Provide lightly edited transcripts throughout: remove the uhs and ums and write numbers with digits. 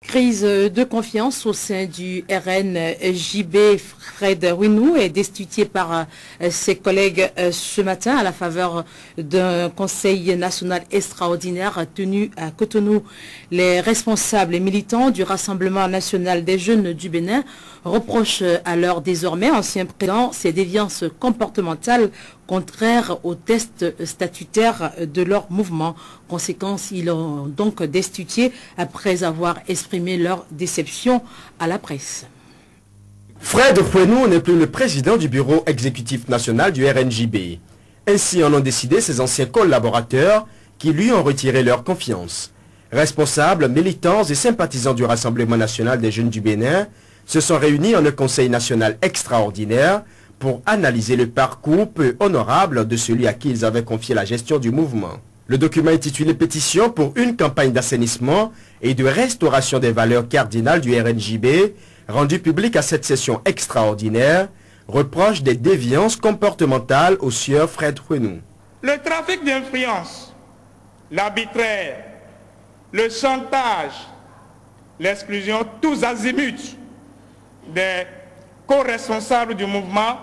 Crise de confiance au sein du RNJB. Fred Houenou est destitué par ses collègues ce matin à la faveur d'un conseil national extraordinaire tenu à Cotonou. Les responsables et militants du Rassemblement national des jeunes du Bénin reprochent à leur désormais ancien président ces déviances comportementales contraires aux tests statutaires de leur mouvement. Conséquence, ils l'ont donc destitué après avoir exprimé leur déception à la presse. Fred Houenou n'est plus le président du bureau exécutif national du RNJB. Ainsi en ont décidé ses anciens collaborateurs qui lui ont retiré leur confiance. Responsables, militants et sympathisants du Rassemblement national des jeunes du Bénin se sont réunis en un conseil national extraordinaire pour analyser le parcours peu honorable de celui à qui ils avaient confié la gestion du mouvement. Le document intitulé « Pétition pour une campagne d'assainissement et de restauration des valeurs cardinales du RNJB » rendu public à cette session extraordinaire, reproche des déviances comportementales au sieur Fred Houenou. Le trafic d'influence, l'arbitraire, le chantage, l'exclusion tous azimuts des co-responsables du mouvement,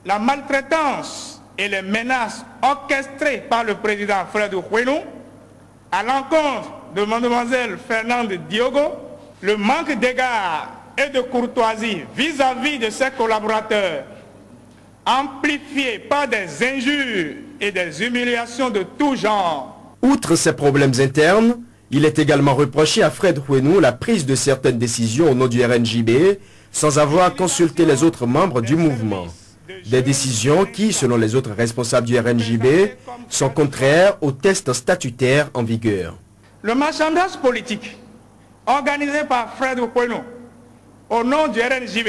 la maltraitance et les menaces orchestrées par le président Fred Houenou à l'encontre de mademoiselle Fernande Diogo, le manque d'égard et de courtoisie vis-à-vis de ses collaborateurs, amplifié par des injures et des humiliations de tout genre. Outre ces problèmes internes, il est également reproché à Fred Houenou la prise de certaines décisions au nom du RNJB sans avoir consulté les autres membres du mouvement. Des décisions qui, selon les autres responsables du RNJB, sont contraires aux tests statutaires en vigueur. Le marchandage politique organisé par Fred Houenou au nom du RNJB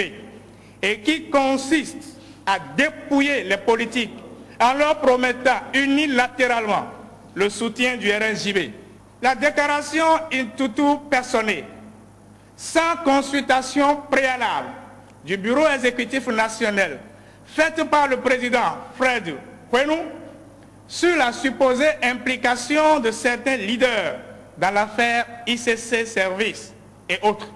et qui consiste à dépouiller les politiques en leur promettant unilatéralement le soutien du RNJB. La déclaration in tutu personae, sans consultation préalable du bureau exécutif national, faite par le président Fred Houenou sur la supposée implication de certains leaders dans l'affaire ICC Service et autres.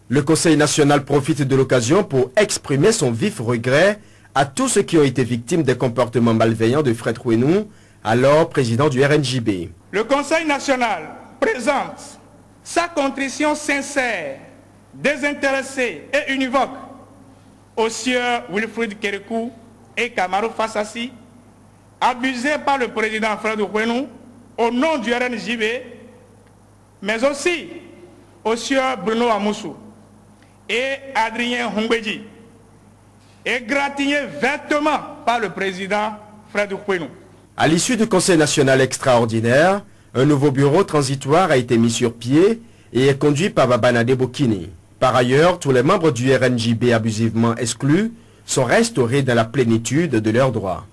Le Conseil national profite de l'occasion pour exprimer son vif regret à tous ceux qui ont été victimes des comportements malveillants de Fred Houenou, alors président du RNJB. Le Conseil national présente sa contrition sincère, désintéressée et univoque aux sieurs Wilfrid Kérékou et Kamarou Fassassi, abusés par le président Fred Houenou au nom du RNJB, mais aussi aux sieurs Bruno Amoussou et Adrien Hongbeji, égratignés vertement par le président Fred Houenou. À l'issue du Conseil national extraordinaire, un nouveau bureau transitoire a été mis sur pied et est conduit par Babanade Bokini. Par ailleurs, tous les membres du RNJB abusivement exclus sont restaurés dans la plénitude de leurs droits.